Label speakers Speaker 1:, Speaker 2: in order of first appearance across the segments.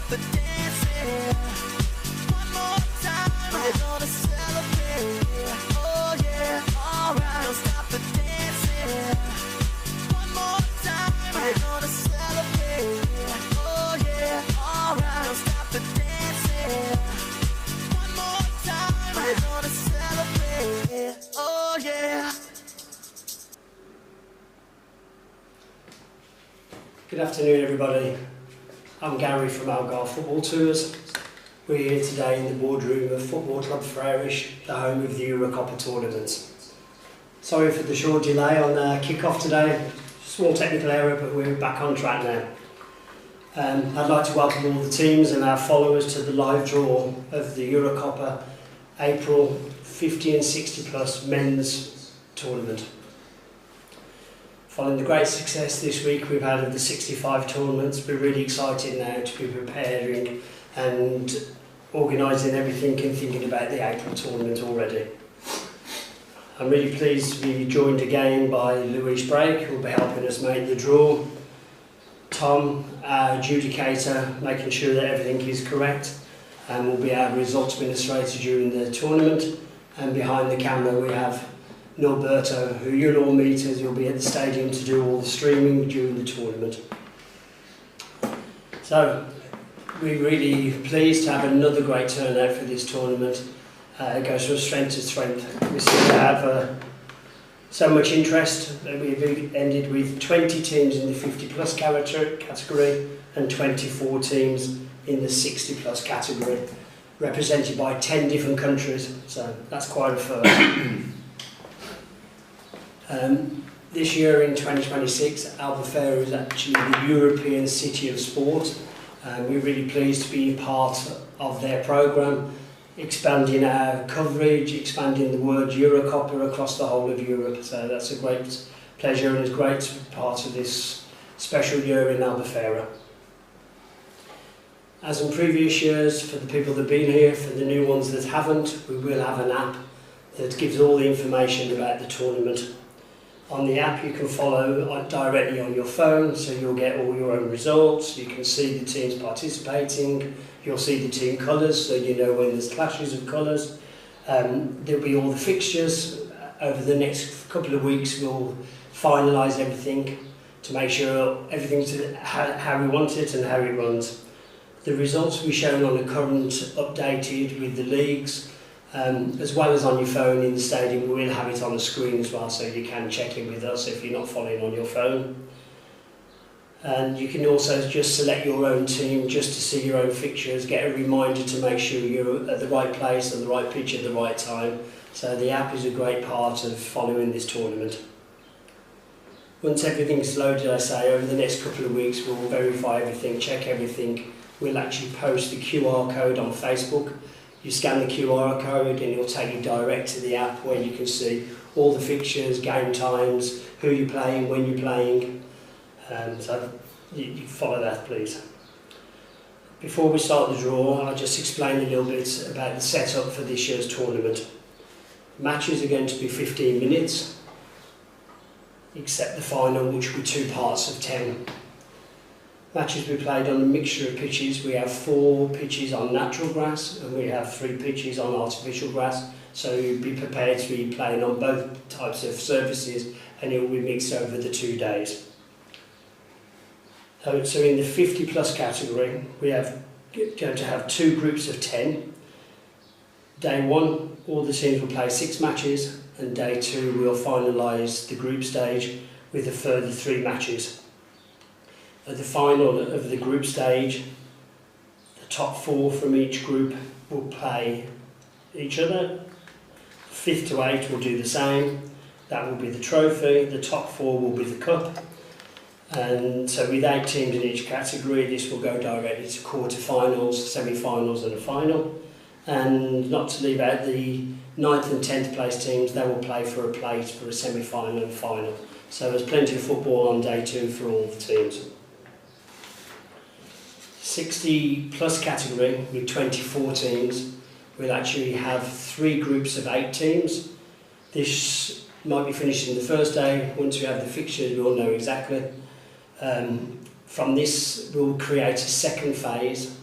Speaker 1: the dancing. One more time, we're gonna celebrate. Oh yeah, alright. Don't stop the dancing. One more time, we're gonna celebrate. Oh yeah, alright. Don't stop the dancing. One more time, we're gonna celebrate. Oh yeah.
Speaker 2: Good afternoon everybody, I'm Gary from Algarve Football Tours. We're here today in the boardroom of Football Club Freirish, the home of the Eurocopa tournament. Sorry for the short delay on kick-off today, small technical error but we're back on track now. I'd like to welcome all the teams and our followers to the live draw of the Eurocopa April 50 and 60 plus men's tournament. Following the great success this week we've had of the 65 tournaments, we're really excited now to be preparing and organising everything and thinking about the April tournament already. I'm really pleased to be joined again by Louise Brake, who will be helping us make the draw. Tom, our adjudicator, making sure that everything is correct, and will be our results administrator during the tournament. And behind the camera we have Norberto, who you'll all meet as you'll be at the stadium to do all the streaming during the tournament. So, we're really pleased to have another great turnout for this tournament. It goes from strength to strength. We seem to have so much interest that we've ended with 20 teams in the 50 plus category and 24 teams in the 60 plus category, represented by 10 different countries, so that's quite a first. This year in 2026, Albufeira is actually the European City of Sport. We're really pleased to be part of their programme, expanding our coverage, expanding the word Eurocopa across the whole of Europe. So that's a great pleasure and it's great to be part of this special year in Albufeira. As in previous years, for the people that have been here, for the new ones that haven't, we will have an app that gives all the information about the tournament. On the app you can follow directly on your phone, so you'll get all your own results, you can see the teams participating, you'll see the team colours so you know when there's clashes of colours. There'll be all the fixtures. Over the next couple of weeks we'll finalise everything to make sure everything's how we want it and how it runs. The results will be shown on the current updated with the leagues. As well as on your phone in the stadium, we'll have it on the screen as well, so you can check in with us if you're not following on your phone. And you can also just select your own team just to see your own fixtures, get a reminder to make sure you're at the right place and the right pitch at the right time. So the app is a great part of following this tournament. Once everything's loaded, I say, over the next couple of weeks we'll verify everything, check everything. We'll actually post the QR code on Facebook. You scan the QR code and it'll take you direct to the app where you can see all the fixtures, game times, who you're playing, when you're playing. So you follow that, please. Before we start the draw, I'll just explain a little bit about the setup for this year's tournament. Matches are going to be 15 minutes, except the final, which will be 2 parts of 10. Matches will be played on a mixture of pitches. We have 4 pitches on natural grass and we have 3 pitches on artificial grass. So you'll be prepared to be playing on both types of surfaces and it will be mixed over the 2 days. So in the 50 plus category, we are going to have 2 groups of 10. Day 1, all the teams will play 6 matches, and day 2 we'll finalise the group stage with a further 3 matches. At the final of the group stage, the top 4 from each group will play each other. 5th to 8 will do the same. That will be the trophy. The top 4 will be the cup. And so with 8 teams in each category, this will go directly to quarter-finals, semi-finals and a final. And not to leave out the 9th and 10th place teams, they will play for a plate for a semi-final and final. So there's plenty of football on day 2 for all the teams. 60 plus category with 24 teams, we'll actually have 3 groups of 8 teams. This might be finishing the first day. Once we have the fixtures, we'll know exactly. From this, we'll create a second phase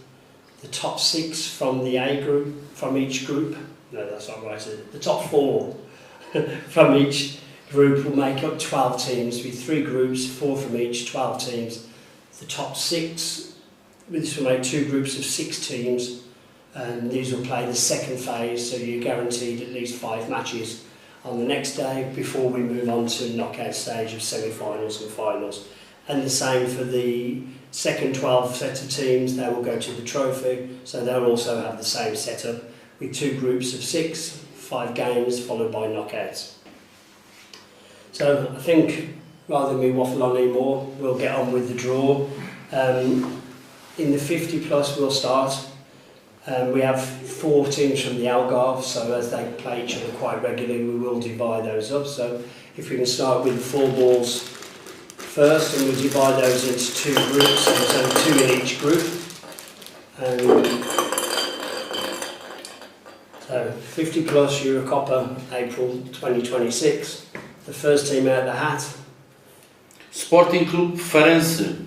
Speaker 2: the top 6 from the A group, from each group. No, that's not right. The top 4 from each group will make up 12 teams with 3 groups, 4 from each, 12 teams. The top 6, this will make 2 groups of 6 teams, and these will play the second phase, so you're guaranteed at least 5 matches on the next day before we move on to knockout stage of semi-finals and finals. And the same for the second 12 set of teams, they will go to the trophy, so they'll also have the same setup with 2 groups of 6, 5 games followed by knockouts. So I think rather than me waffle on anymore, we'll get on with the draw. In the 50 plus we'll start. We have 4 teams from the Algarve, so as they play each other quite regularly, we will divide those up. So if we can start with the 4 balls first, and we'll divide those into 2 groups, so there's only 2 in each group. So 50 plus Eurocopa April 2026. The first team out of the hat.
Speaker 3: Sporting Clube Farense.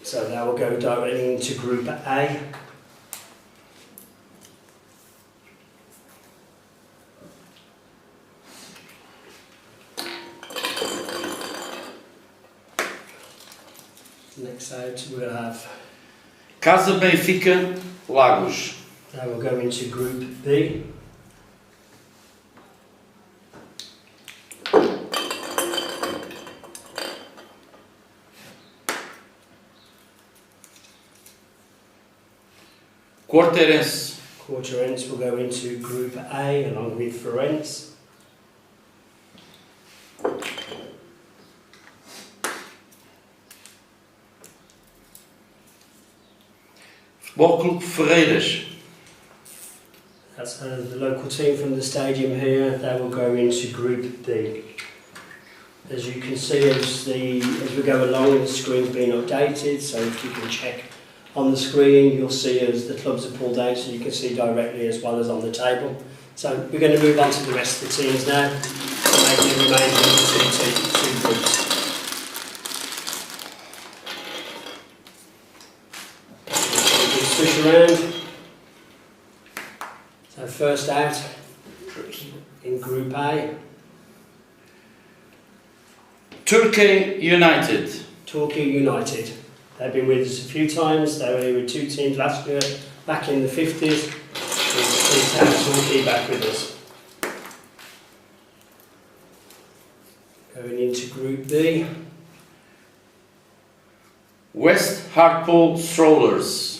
Speaker 2: So that will go directly into Group A. Next out we'll have
Speaker 3: Casa Benfica Lagos.
Speaker 2: that will go into Group B.
Speaker 3: Quarteirense.
Speaker 2: Quarteirense will go into Group A along with Farense.
Speaker 3: Futebol Clube Ferreiras.
Speaker 2: That's the local team from the stadium here. They will go into Group D. As you can see, as we go along, the screen's been updated, so if you can check on the screen, you'll see as the clubs are pulled out, so you can see directly as well as on the table. So we're going to move on to the rest of the teams now, and make the remaining 2 groups. Switch around. So first out in Group A.
Speaker 3: Turkey United.
Speaker 2: Torquay United. They've been with us a few times. They were here with 2 teams last year, back in the 50s. It's pleased to have Torquay back with us. Going into Group B.
Speaker 3: West Hartlepool Strollers.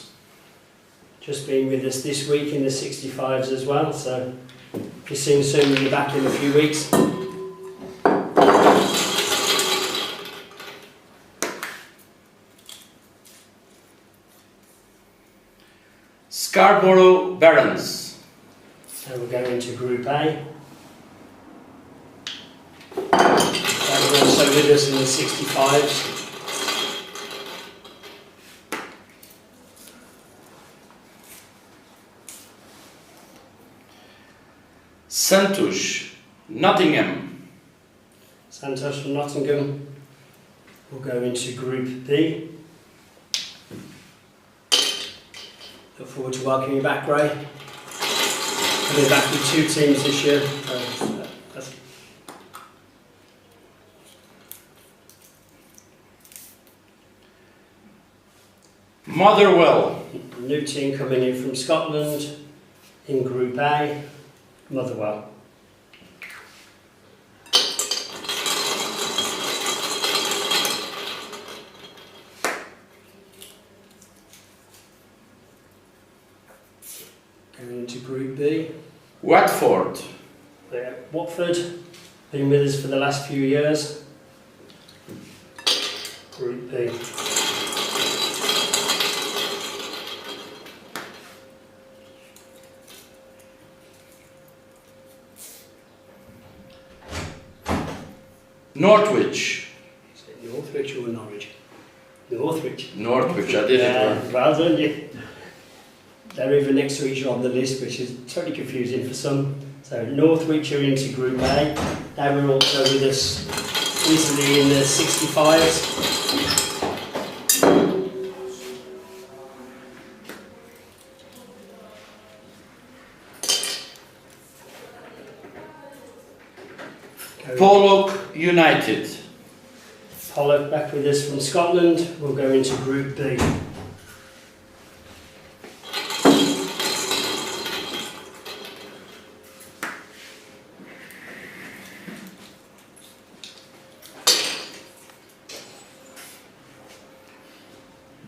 Speaker 2: Just been with us this week in the 65s as well, so if you're seeing soon, we'll be back in a few weeks.
Speaker 3: Scarborough Barons.
Speaker 2: So we'll go into Group A. They were also with us in the 65s.
Speaker 3: Santos Nottingham.
Speaker 2: Santos from Nottingham will go into Group B. Look forward to welcoming you back, Ray. Coming back with 2 teams this year.
Speaker 3: Motherwell.
Speaker 2: New team coming in from Scotland in Group A, Motherwell. Going into Group B.
Speaker 3: Watford.
Speaker 2: Watford, been with us for the last few years. Group B.
Speaker 3: Northwich.
Speaker 2: Is it Northwich or Norwich? Northwich.
Speaker 3: Northwich, I did it.
Speaker 2: Well done, you. They're even next to each other on the list, which is totally confusing for some. So Northwich are into Group A. They were also with us recently in the 65s.
Speaker 3: Pollock United.
Speaker 2: Pollock back with us from Scotland. We'll go into Group B.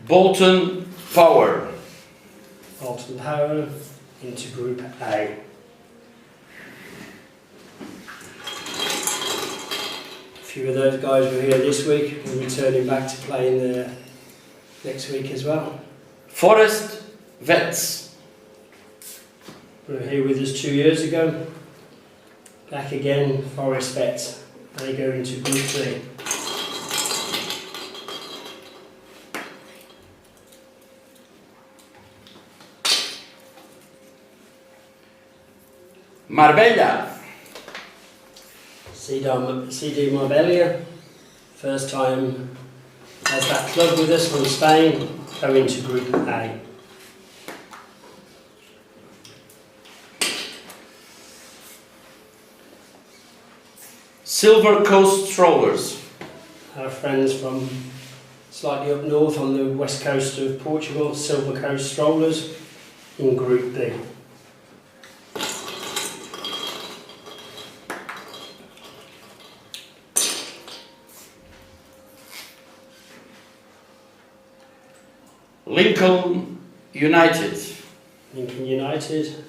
Speaker 3: Bolton Power.
Speaker 2: Bolton Power into Group A. A few of those guys were here this week. We're returning back to playing there next week as well.
Speaker 3: Forest Vets.
Speaker 2: They were here with us 2 years ago. Back again, Forest Vets. They go into Group B.
Speaker 3: Marbella.
Speaker 2: CD Marbella, first time as that club with us from Spain, go into Group A.
Speaker 3: Silver Coast Strollers.
Speaker 2: Our friends from slightly up north on the west coast of Portugal, Silver Coast Strollers in Group B.
Speaker 3: Lincoln United.
Speaker 2: Lincoln United,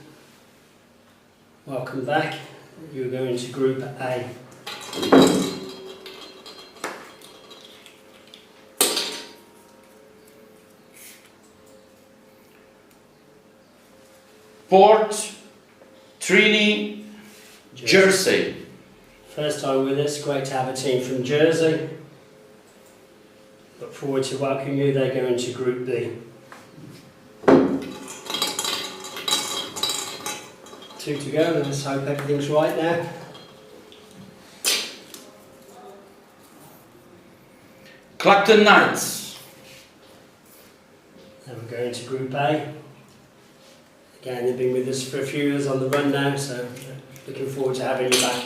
Speaker 2: welcome back. You're going to Group A.
Speaker 3: Port Trini Jersey.
Speaker 2: First time with us, great to have a team from Jersey. Look forward to welcoming you. They go into Group B. 2 to go, let's hope everything's right now.
Speaker 3: Clacton Knights.
Speaker 2: And we're going to Group A. Again, they've been with us for a few years on the run now, so looking forward to having you back.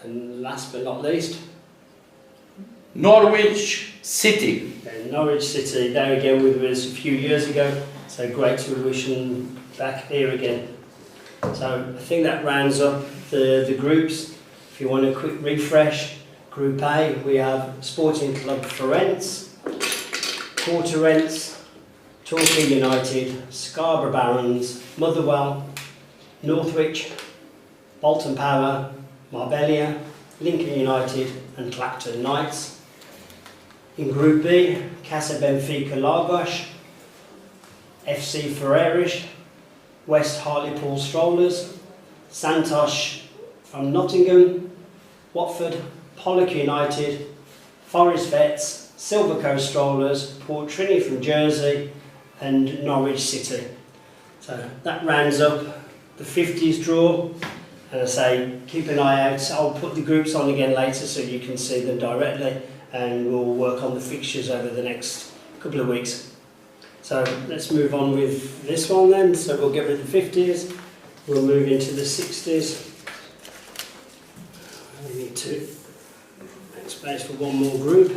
Speaker 2: And last but not least,
Speaker 3: Norwich City.
Speaker 2: and Norwich City, there again with us a few years ago, so great to wish them back here again. So I think that rounds up the groups. If you want a quick refresh, Group A, we have Sporting Club Florence, Quarterents, Torquay United, Scarborough Barons, Motherwell, Northwich, Bolton Power, Marbella, Lincoln United and Clacton Knights. In Group B, Casa Benfica Lagos, FC Ferreiros, West Hartlepool Strollers, Santos from Nottingham, Watford, Pollock United, Forest Vets, Silver Coast Strollers, Port Trini from Jersey and Norwich City. So that rounds up the 50s draw. And I say, keep an eye out. I'll put the groups on again later so you can see them directly, and we'll work on the fixtures over the next couple of weeks. So let's move on with this one then. So we'll get rid of the 50s, we'll move into the 60s. We need to make space for one more group.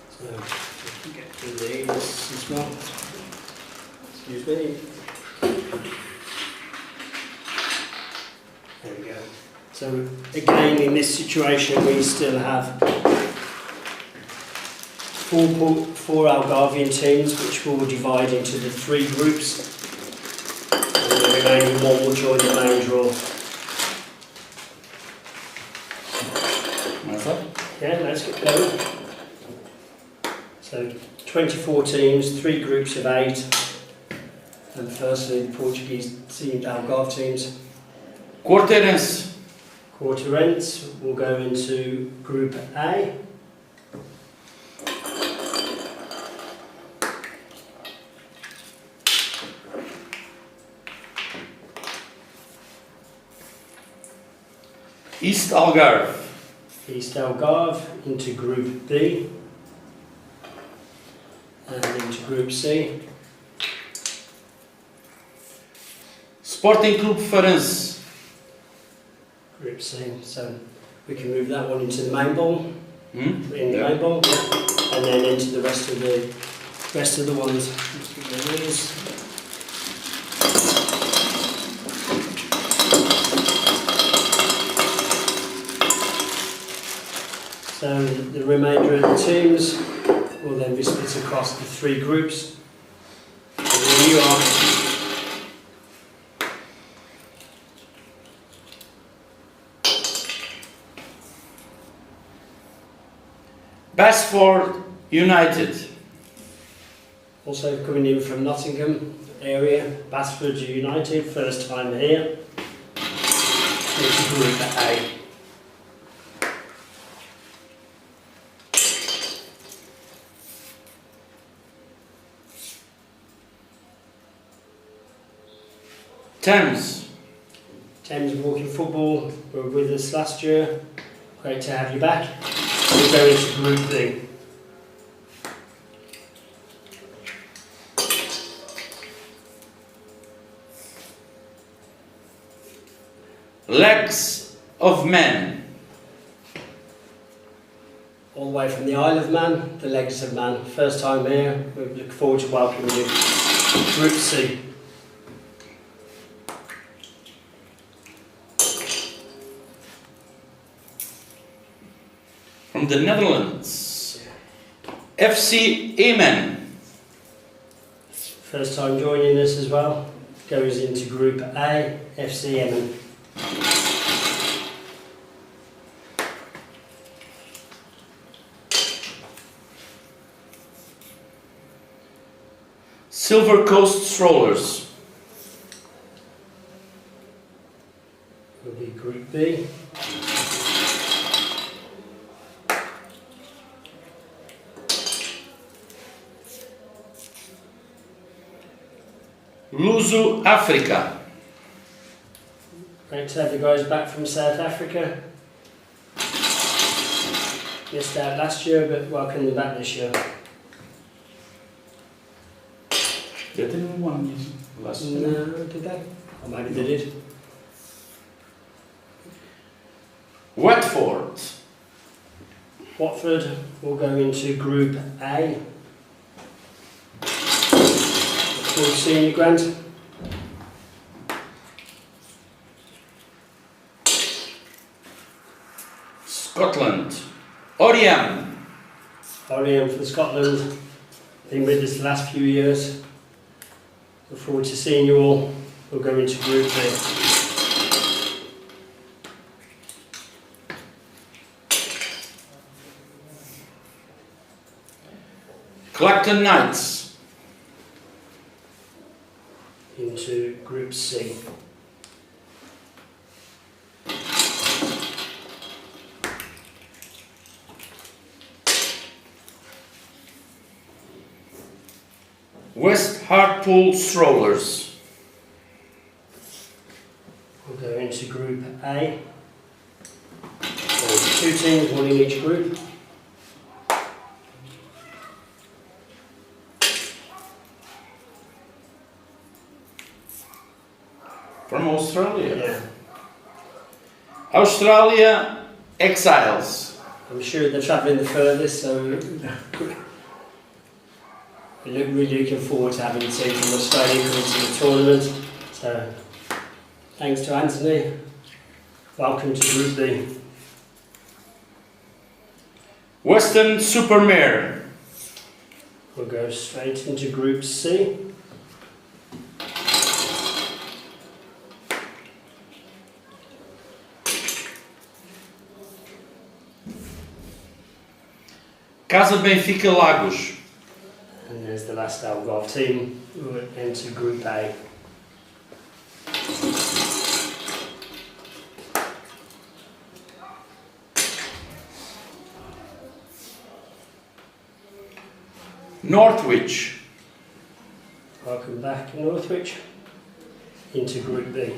Speaker 2: So we can get through these as well. Excuse me. There we go. So again, in this situation, we still have four Algarvian teams, which will divide into the 3 groups, and the remaining one will join the main draw. Yeah, let's get going. So 24 teams, 3 groups of 8. And firstly, the Portuguese teams, Algarve teams.
Speaker 3: Quarterents.
Speaker 2: Quarterents will go into Group A.
Speaker 3: East Algarve.
Speaker 2: East Algarve into Group B. And into Group C.
Speaker 3: Sporting Clube Farense.
Speaker 2: Group C. So we can move that one into the main bowl,
Speaker 3: Hmm?
Speaker 2: in the
Speaker 3: Yeah.
Speaker 2: main bowl, and then into the rest of the ones. Let's get rid of these. So the remainder of the teams will then be split across the 3 groups. And then you are
Speaker 3: Basford United.
Speaker 2: also coming in from Nottingham area, Basford United, first time here. Into Group A.
Speaker 3: Thames.
Speaker 2: Thames Walking Football were with us last year. Great to have you back. We'll go into Group B.
Speaker 3: Legs of Men.
Speaker 2: All the way from the Isle of Man, the Legs of Man. First time here. We look forward to welcoming you. Group C.
Speaker 3: From the Netherlands. FC Amen.
Speaker 2: First time joining us as well. Goes into Group A, FC Emmen.
Speaker 3: Silver Coast Strollers.
Speaker 2: Will be Group B.
Speaker 3: Luso Africa.
Speaker 2: Great to have the guys back from South Africa. Missed out last year, but welcome them back this year.
Speaker 3: They didn't win last year.
Speaker 2: No, did they? Or maybe they did.
Speaker 3: Watford.
Speaker 2: Watford will go into Group A. Look forward to seeing you, Grant.
Speaker 3: Scotland. Oriam.
Speaker 2: Oriam from Scotland. Been with us the last few years. Look forward to seeing you all. We'll go into Group B.
Speaker 3: Clacton Knights.
Speaker 2: Into Group C.
Speaker 3: West Hartpool Strollers.
Speaker 2: We'll go into Group A. So 2 teams, 1 in each group.
Speaker 3: From Australia.
Speaker 2: Yeah.
Speaker 3: Australia Exiles.
Speaker 2: I'm sure they're travelling the furthest, so we're really looking forward to having a team from Australia come into the tournament. So thanks to Anthony. Welcome to Group B.
Speaker 3: Western Supermare.
Speaker 2: We'll go straight into Group C.
Speaker 3: Casa Benfica Lagos.
Speaker 2: And there's the last Algarve team who will enter Group A.
Speaker 3: Northwich.
Speaker 2: Welcome back, Northwich, into Group B.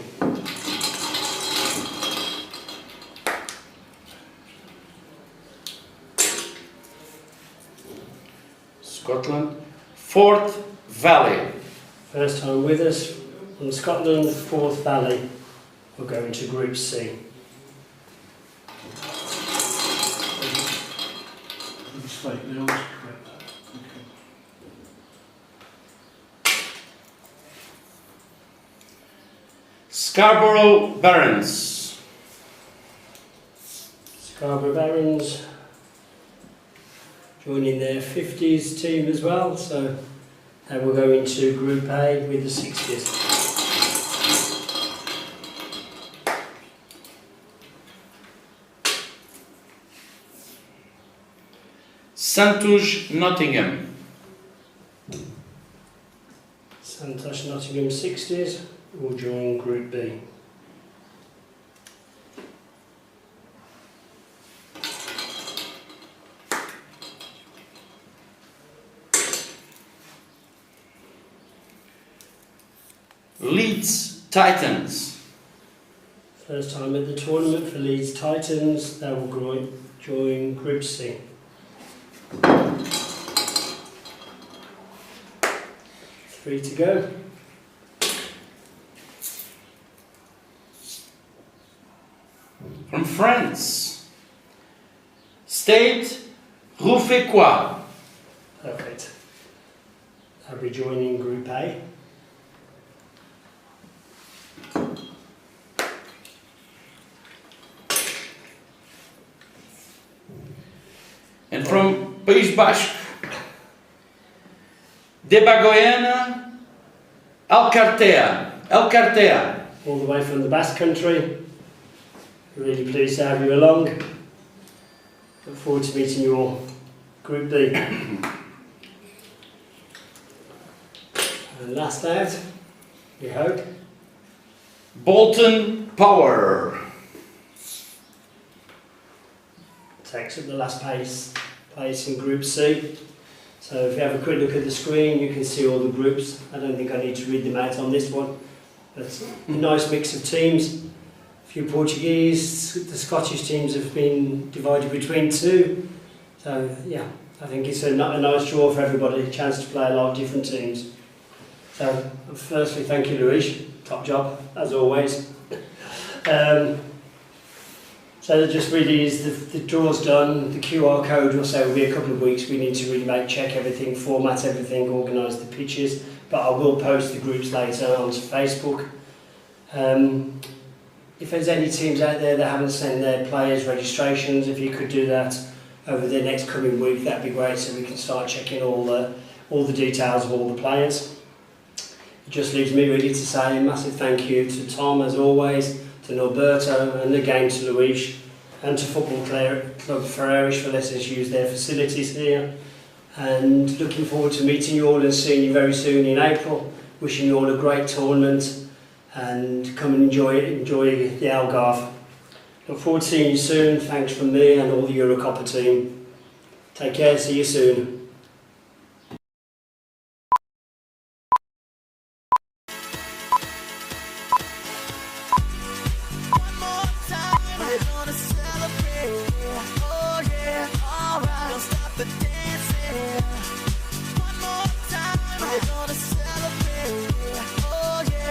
Speaker 3: Scotland. Forth Valley.
Speaker 2: First time with us, And Scotland, Forth Valley will go into Group C.
Speaker 3: Mistake there, let's correct that. Okay.
Speaker 4: Scarborough Barons.
Speaker 2: Scarborough Barons joining their 50s team as well, so they will go into Group A with the 60s.
Speaker 4: Santos Nottingham.
Speaker 2: Santos Nottingham 60s will join Group B.
Speaker 4: Leeds Titans.
Speaker 2: First time at the tournament for Leeds Titans, they will join Group C. Three to go.
Speaker 4: From France. Stade Rouffequois.
Speaker 2: Perfect. They'll be joining Group A.
Speaker 4: And from País Basco, Debagoiana, Alcartea.
Speaker 2: All the way from the Basque Country. Really pleased to have you along. Look forward to meeting you all. Group B. And last out, we hope.
Speaker 4: Bolton Power.
Speaker 2: Takes up the last place in Group C. So if you have a quick look at the screen, you can see all the groups. I don't think I need to read them out on this one. But a nice mix of teams. A few Portuguese, the Scottish teams have been divided between two. So yeah, I think it's a nice draw for everybody, a chance to play a lot of different teams. So firstly, thank you, Luis. Top job, as always. So that just really is the draw's done. The QR code will say will be a couple of weeks. We need to really check everything, format everything, organise the pitches. But I will post the groups later onto Facebook. If there's any teams out there that haven't sent their players' registrations, if you could do that over the next coming week, that'd be great, so we can start checking all the details of all the players. It just leaves me really to say a massive thank you to Tom, as always, to Norberto, and again to Luis, and to Football Club Ferreiros for letting us use their facilities here. And looking forward to meeting you all and seeing you very soon in April. Wishing you all a great tournament, and come and enjoy the Algarve. Look forward to seeing you soon. Thanks from me and all the Eurocopa team. Take care, see you soon.
Speaker 1: One more time, we're gonna celebrate. Oh yeah, alright. Don't stop the dance.